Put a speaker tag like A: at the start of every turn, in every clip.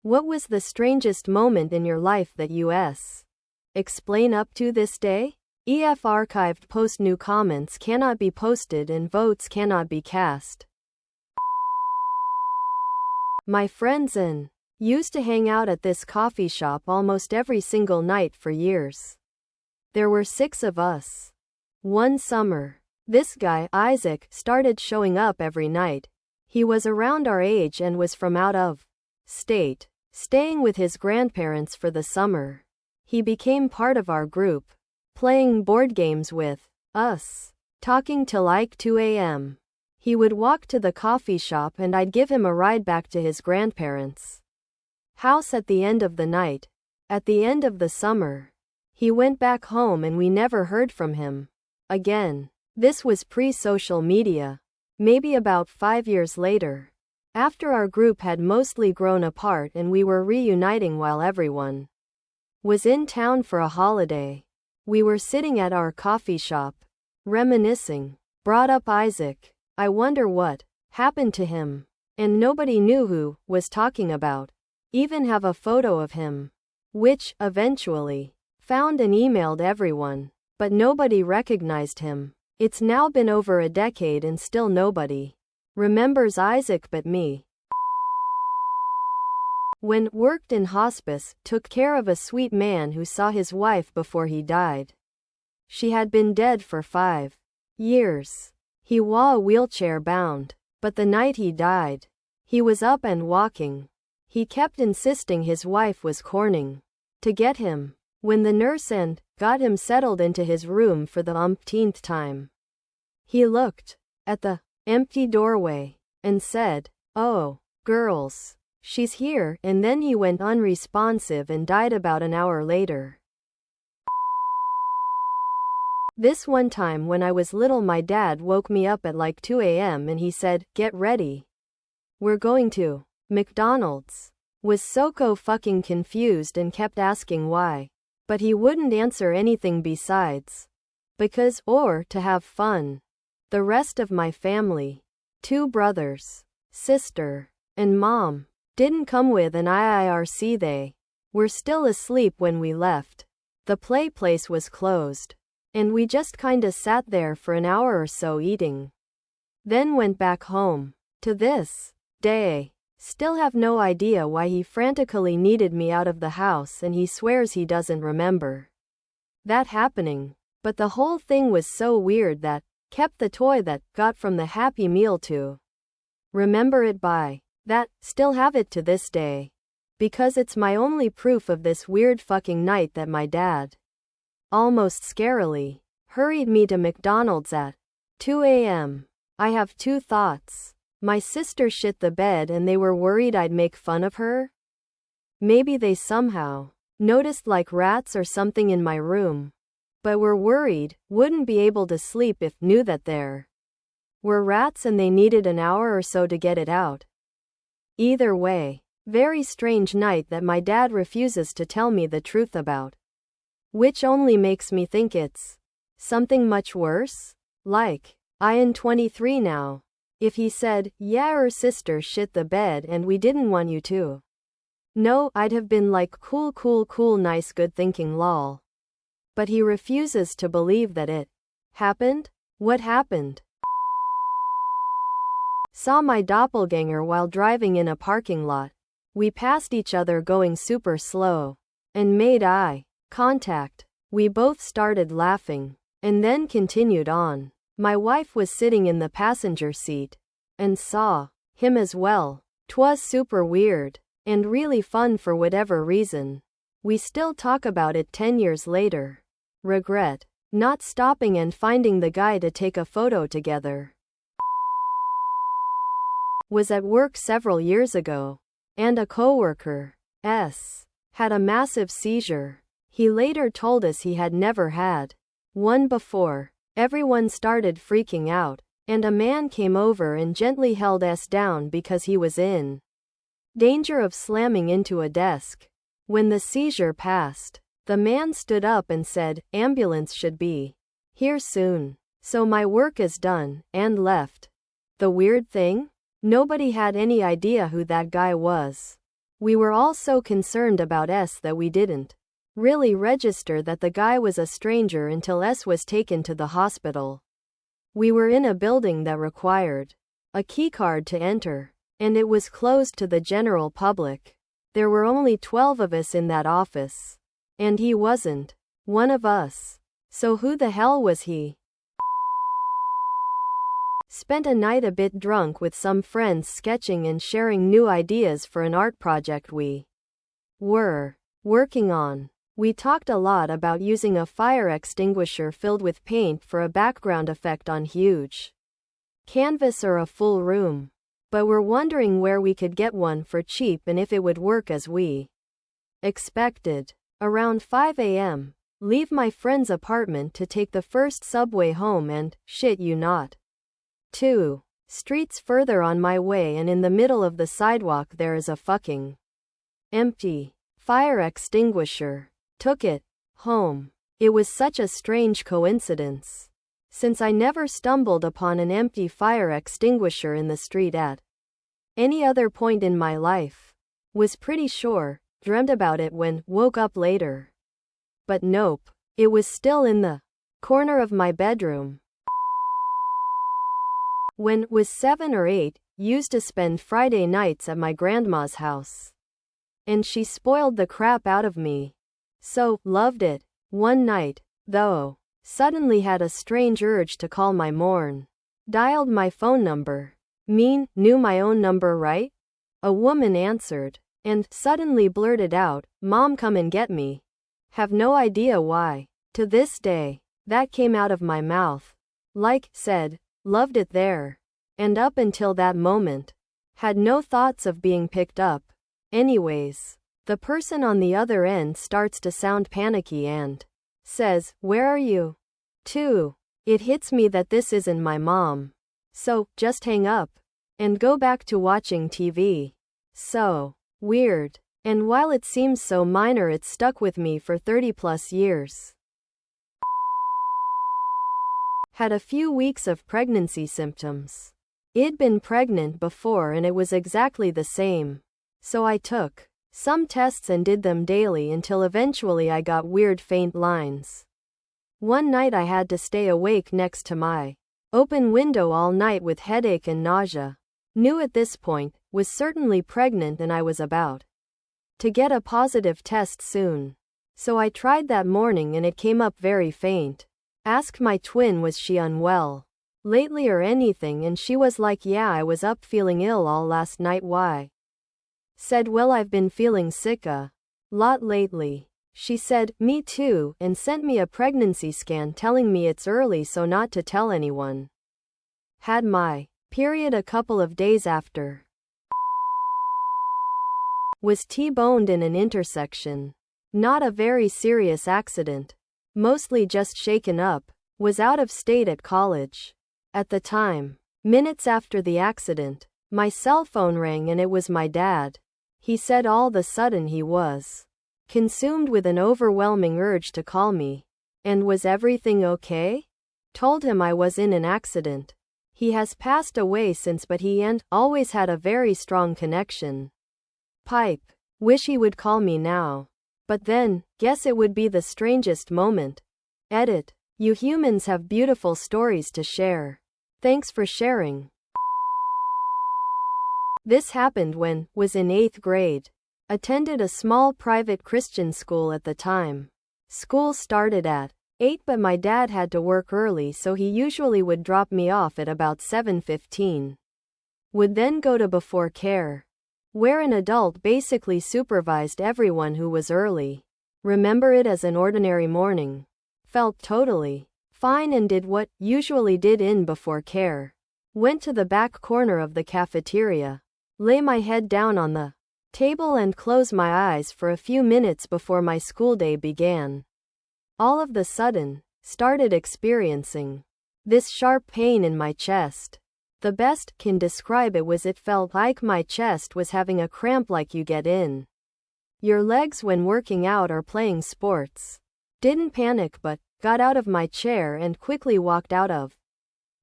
A: What was the strangest moment in your life that you explain up to this day? EF archived post. New comments cannot be posted and votes cannot be cast. My friends and used to hang out at this coffee shop almost every single night for years. There were 6 of us. One summer, this guy, Isaac, started showing up every night. He was around our age and was from out of state, staying with his grandparents for the summer. He became part of our group, playing board games with us, talking till like 2 a.m. He would walk to the coffee shop and I'd give him a ride back to his grandparents' house at the end of the night. At the end of the summer, he went back home and we never heard from him again. This was pre-social media. Maybe about 5 years later, after our group had mostly grown apart and we were reuniting while everyone was in town for a holiday, we were sitting at our coffee shop, reminiscing. Brought up Isaac. I wonder what happened to him. And nobody knew who was talking about. Even have a photo of him, which, eventually, found and emailed everyone. But nobody recognized him. It's now been over a decade and still nobody remembers Isaac but me. When worked in hospice, took care of a sweet man who saw his wife before he died. She had been dead for 5 years. He was wheelchair bound, but the night he died, he was up and walking. He kept insisting his wife was corning to get him. When the nurse and got him settled into his room for the umpteenth time, he looked at the empty doorway and said, "Oh, girls, she's here," and then he went unresponsive and died about an hour later. This one time when I was little, my dad woke me up at like 2 a.m. and he said, "Get ready. We're going to McDonald's." Was so fucking confused and kept asking why. But he wouldn't answer anything besides because, or to have fun. The rest of my family, 2 brothers, sister, and mom, didn't come with an IIRC. They were still asleep when we left. The place was closed. And we just kinda sat there for an hour or so eating. Then went back home. To this day, still have no idea why he frantically needed me out of the house, and he swears he doesn't remember that happening. But the whole thing was so weird that kept the toy that got from the Happy Meal to remember it by that, still have it to this day. Because it's my only proof of this weird fucking night that my dad almost scarily hurried me to McDonald's at 2 a.m. I have 2 thoughts. My sister shit the bed and they were worried I'd make fun of her? Maybe they somehow noticed like rats or something in my room. But were worried, wouldn't be able to sleep if knew that there were rats and they needed an hour or so to get it out. Either way, very strange night that my dad refuses to tell me the truth about. Which only makes me think it's something much worse? Like, I am 23 now. If he said, "Yeah, her sister shit the bed and we didn't want you to know," I'd have been like, cool, nice, good thinking, lol. But he refuses to believe that it happened? What happened? Saw my doppelganger while driving in a parking lot. We passed each other going super slow and made eye contact. We both started laughing and then continued on. My wife was sitting in the passenger seat and saw him as well. 'Twas super weird and really fun for whatever reason. We still talk about it 10 years later. Regret not stopping and finding the guy to take a photo together. Was at work several years ago, and a coworker had a massive seizure. He later told us he had never had one before. Everyone started freaking out, and a man came over and gently held us down because he was in danger of slamming into a desk. When the seizure passed, the man stood up and said, "Ambulance should be here soon. So my work is done," and left. The weird thing? Nobody had any idea who that guy was. We were all so concerned about S that we didn't really register that the guy was a stranger until S was taken to the hospital. We were in a building that required a keycard to enter, and it was closed to the general public. There were only 12 of us in that office, and he wasn't one of us. So who the hell was he? Spent a night a bit drunk with some friends sketching and sharing new ideas for an art project we were working on. We talked a lot about using a fire extinguisher filled with paint for a background effect on huge canvas or a full room. But we're wondering where we could get one for cheap and if it would work as we expected. Around 5 a.m., leave my friend's apartment to take the first subway home and, shit you not, 2 streets further on my way, and in the middle of the sidewalk there is a fucking empty fire extinguisher. Took it home. It was such a strange coincidence, since I never stumbled upon an empty fire extinguisher in the street at any other point in my life. Was pretty sure, dreamt about it when woke up later. But nope, it was still in the corner of my bedroom. When was 7 or 8, used to spend Friday nights at my grandma's house. And she spoiled the crap out of me. So, loved it. One night, though, suddenly had a strange urge to call my morn. Dialed my phone number. Knew my own number, right? A woman answered, and suddenly blurted out, "Mom, come and get me." Have no idea why. To this day, that came out of my mouth. Like said, loved it there. And up until that moment, had no thoughts of being picked up. Anyways, the person on the other end starts to sound panicky and says, "Where are you?" 2. It hits me that this isn't my mom. So, just hang up and go back to watching TV. So weird. And while it seems so minor, it stuck with me for 30 plus years. Had a few weeks of pregnancy symptoms. I'd been pregnant before and it was exactly the same. So I took some tests and did them daily until eventually I got weird faint lines. One night I had to stay awake next to my open window all night with headache and nausea. Knew at this point, was certainly pregnant, and I was about to get a positive test soon. So I tried that morning and it came up very faint. Asked my twin was she unwell lately or anything, and she was like, yeah, I was up feeling ill all last night. Why? Said, well, I've been feeling sick a lot lately. She said, me too, and sent me a pregnancy scan telling me it's early so not to tell anyone. Had my period a couple of days after. Was T-boned in an intersection. Not a very serious accident. Mostly just shaken up. Was out of state at college. At the time. Minutes after the accident, my cell phone rang and it was my dad. He said all of a sudden he was consumed with an overwhelming urge to call me. And was everything okay? Told him I was in an accident. He has passed away since, but he and always had a very strong connection. Pipe. Wish he would call me now. But then, guess it would be the strangest moment. Edit. You humans have beautiful stories to share. Thanks for sharing. This happened when was in 8th grade. Attended a small private Christian school at the time. School started at 8, but my dad had to work early, so he usually would drop me off at about 7:15. Would then go to before care, where an adult basically supervised everyone who was early. Remember it as an ordinary morning. Felt totally fine and did what usually did in before care. Went to the back corner of the cafeteria. Lay my head down on the table and close my eyes for a few minutes before my school day began. All of the sudden, started experiencing this sharp pain in my chest. The best can describe it was it felt like my chest was having a cramp like you get in your legs when working out or playing sports. Didn't panic but got out of my chair and quickly walked out of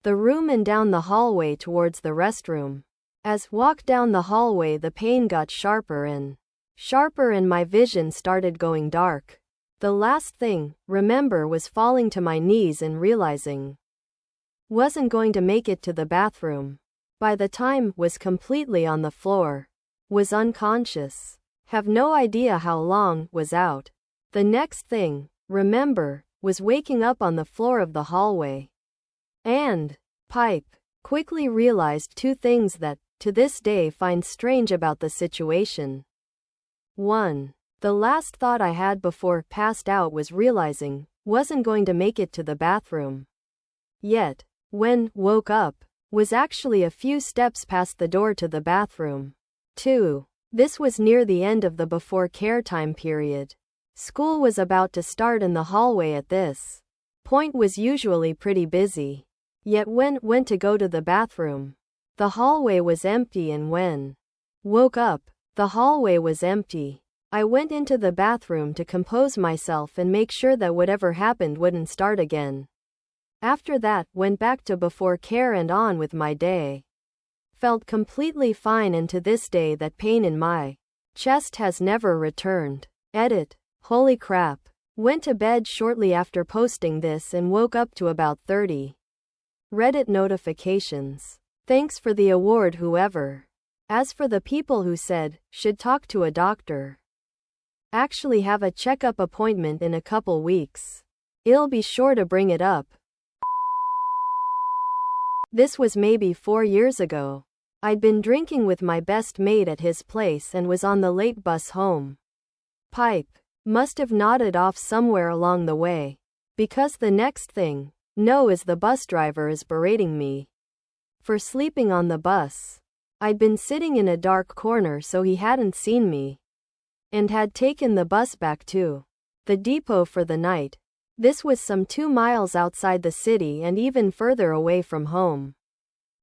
A: the room and down the hallway towards the restroom. As walked down the hallway, the pain got sharper and my vision started going dark. The last thing, remember, was falling to my knees and realizing wasn't going to make it to the bathroom. By the time was completely on the floor. Was unconscious. Have no idea how long was out. The next thing, remember, was waking up on the floor of the hallway. And quickly realized two things that, to this day, find strange about the situation. 1. The last thought I had before passed out was realizing wasn't going to make it to the bathroom. Yet, when woke up, was actually a few steps past the door to the bathroom. 2. This was near the end of the before care time period. School was about to start and the hallway at this point was usually pretty busy. Yet when went to go to the bathroom, the hallway was empty, and when woke up, the hallway was empty. I went into the bathroom to compose myself and make sure that whatever happened wouldn't start again. After that, went back to before care and on with my day. Felt completely fine, and to this day that pain in my chest has never returned. Edit. Holy crap. Went to bed shortly after posting this and woke up to about 30 Reddit notifications. Thanks for the award, whoever. As for the people who said, should talk to a doctor. Actually have a checkup appointment in a couple weeks. I'll be sure to bring it up. This was maybe 4 years ago. I'd been drinking with my best mate at his place and was on the late bus home. Must have nodded off somewhere along the way. Because the next thing, know is the bus driver is berating me for sleeping on the bus. I'd been sitting in a dark corner so he hadn't seen me. And had taken the bus back to the depot for the night. This was some 2 miles outside the city and even further away from home.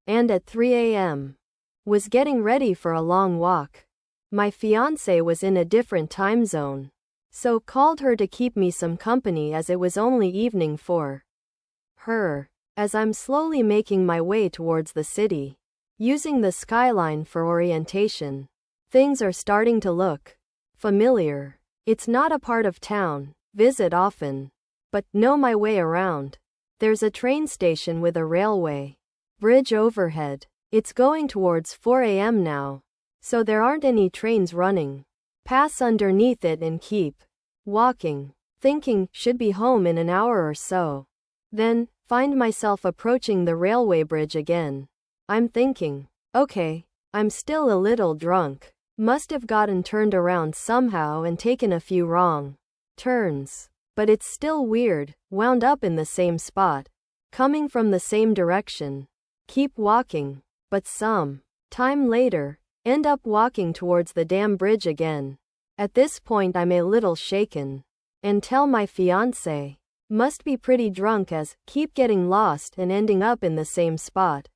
A: And at 3 a.m. was getting ready for a long walk. My fiancé was in a different time zone. So called her to keep me some company as it was only evening for her. As I'm slowly making my way towards the city, using the skyline for orientation, things are starting to look familiar. It's not a part of town, visit often, but know my way around. There's a train station with a railway bridge overhead. It's going towards 4 a.m. now, so there aren't any trains running. Pass underneath it and keep walking, thinking should be home in an hour or so. Then, find myself approaching the railway bridge again. I'm thinking, okay, I'm still a little drunk. Must have gotten turned around somehow and taken a few wrong turns. But it's still weird, wound up in the same spot. Coming from the same direction. Keep walking. But some time later, end up walking towards the damn bridge again. At this point I'm a little shaken. And tell my fiancé. Must be pretty drunk as keep getting lost and ending up in the same spot.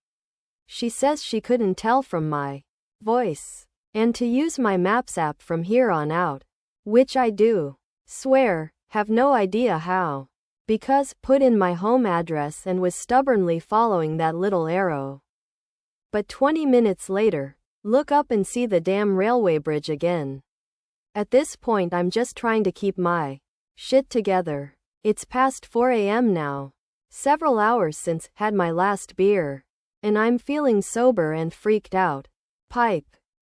A: She says she couldn't tell from my voice. And to use my Maps app from here on out. Which I do. Swear, have no idea how. Because put in my home address and was stubbornly following that little arrow. But 20 minutes later, look up and see the damn railway bridge again. At this point I'm just trying to keep my shit together. It's past 4 a.m. now. Several hours since had my last beer. And I'm feeling sober and freaked out.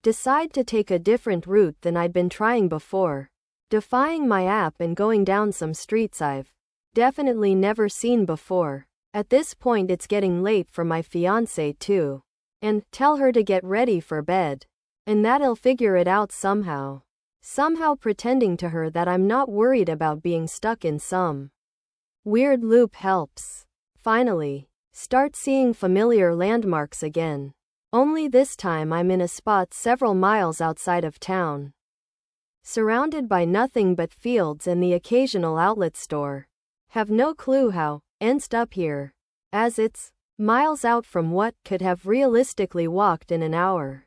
A: Decide to take a different route than I'd been trying before. Defying my app and going down some streets I've definitely never seen before. At this point it's getting late for my fiancé too. And tell her to get ready for bed. And that I'll figure it out somehow. Somehow pretending to her that I'm not worried about being stuck in some weird loop helps. Finally, start seeing familiar landmarks again. Only this time I'm in a spot several miles outside of town. Surrounded by nothing but fields and the occasional outlet store. Have no clue how ended up here, as it's miles out from what could have realistically walked in an hour.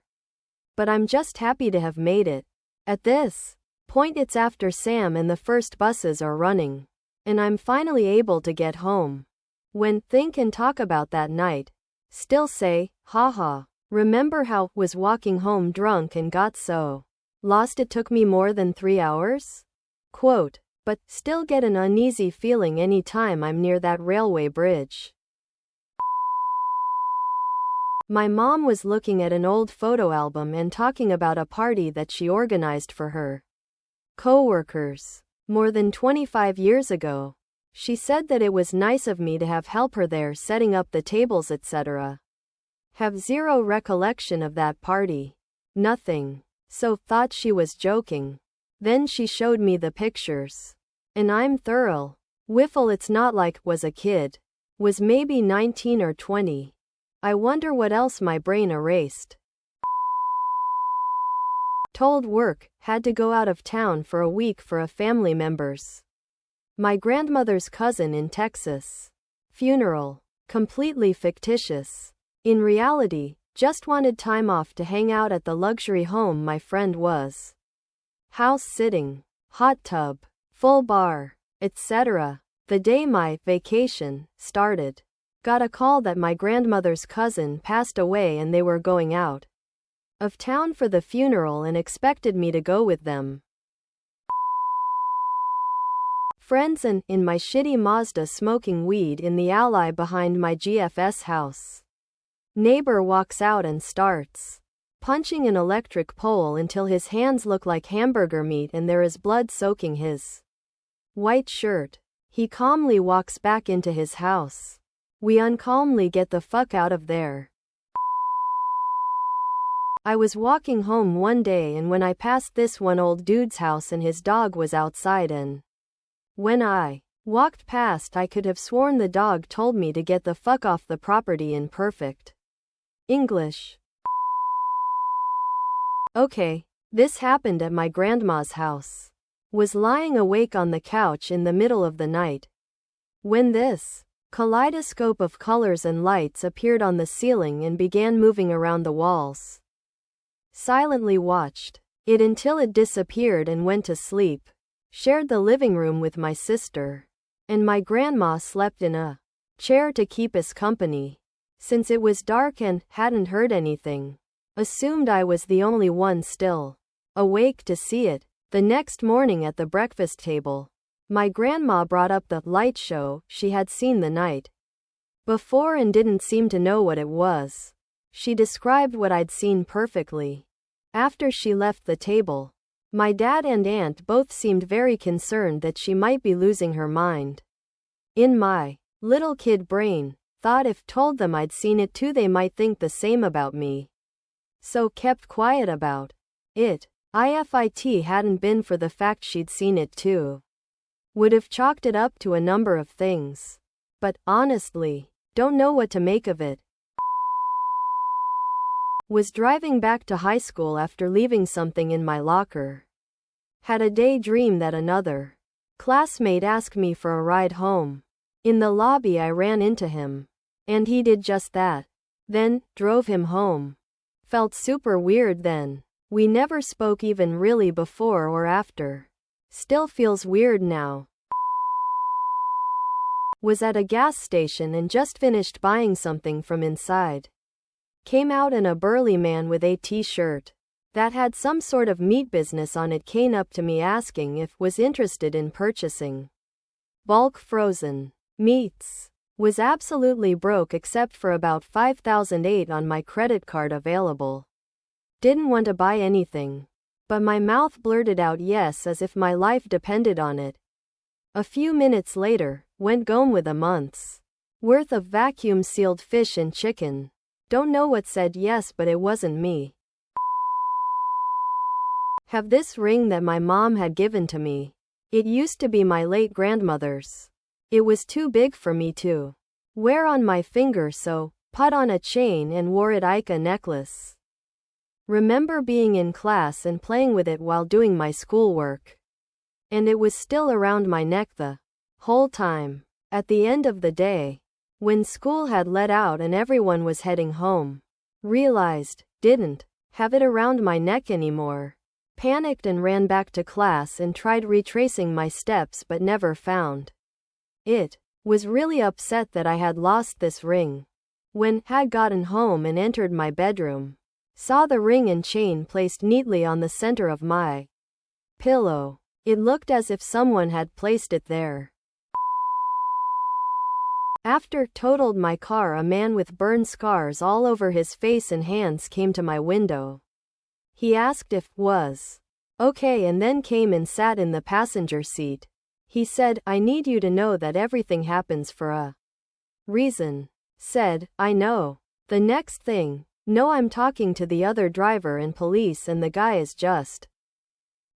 A: But I'm just happy to have made it. At this point it's after Sam and the first buses are running. And I'm finally able to get home. When think and talk about that night. Still say, haha. Remember how was walking home drunk and got so lost it took me more than 3 hours? Quote, but still get an uneasy feeling any time I'm near that railway bridge. My mom was looking at an old photo album and talking about a party that she organized for her co-workers more than 25 years ago. She said that it was nice of me to have help her there setting up the tables etc. Have zero recollection of that party. Nothing. So thought she was joking. Then she showed me the pictures. And I'm thorough. Wiffle it's not like was a kid. Was maybe 19 or 20. I wonder what else my brain erased. Told work, had to go out of town for a week for a family member's. My grandmother's cousin in Texas. Funeral. Completely fictitious. In reality, just wanted time off to hang out at the luxury home my friend was. House sitting. Hot tub. Full bar. Etc. The day my vacation started. Got a call that my grandmother's cousin passed away and they were going out of town for the funeral and expected me to go with them. Friends and in my shitty Mazda smoking weed in the alley behind my GFS house. Neighbor walks out and starts punching an electric pole until his hands look like hamburger meat and there is blood soaking his white shirt. He calmly walks back into his house. We uncalmly get the fuck out of there. I was walking home one day and when I passed this one old dude's house and his dog was outside and when I walked past I could have sworn the dog told me to get the fuck off the property in perfect English. Okay, this happened at my grandma's house. Was lying awake on the couch in the middle of the night when this kaleidoscope of colors and lights appeared on the ceiling and began moving around the walls. Silently watched it until it disappeared and went to sleep. Shared the living room with my sister. And my grandma slept in a chair to keep us company. Since it was dark and hadn't heard anything. Assumed I was the only one still awake to see it. The next morning at the breakfast table, my grandma brought up the light show she had seen the night before and didn't seem to know what it was. She described what I'd seen perfectly. After she left the table, my dad and aunt both seemed very concerned that she might be losing her mind. In my little kid brain, thought if told them I'd seen it too they might think the same about me. So kept quiet about it. If it hadn't been for the fact she'd seen it too. Would have chalked it up to a number of things. But, honestly, don't know what to make of it. Was driving back to high school after leaving something in my locker. Had a daydream that another classmate asked me for a ride home. In the lobby I ran into him. And he did just that. Then, drove him home. Felt super weird then. We never spoke even really before or after. Still feels weird now. Was at a gas station and just finished buying something from inside. Came out and a burly man with a t-shirt that had some sort of meat business on it came up to me asking if was interested in purchasing bulk frozen meats. Was absolutely broke except for about $5,008 on my credit card available. Didn't want to buy anything. But my mouth blurted out yes as if my life depended on it. A few minutes later, went home with a month's worth of vacuum-sealed fish and chicken. Don't know what said yes but it wasn't me. Have this ring that my mom had given to me. It used to be my late grandmother's. It was too big for me to wear on my finger so, put on a chain and wore it like a necklace. Remember being in class and playing with it while doing my schoolwork. And it was still around my neck the whole time. At the end of the day, when school had let out and everyone was heading home, realized, didn't have it around my neck anymore. Panicked and ran back to class and tried retracing my steps but never found it. Was really upset that I had lost this ring. When had gotten home and entered my bedroom, saw the ring and chain placed neatly on the center of my pillow. It looked as if someone had placed it there. After totaled my car, a man with burn scars all over his face and hands came to my window. He asked if was okay and then came and sat in the passenger seat. He said, "I need you to know that everything happens for a reason." Said, "I know." The next thing, no, I'm talking to the other driver and police and the guy is just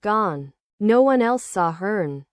A: gone. No one else saw Hearn.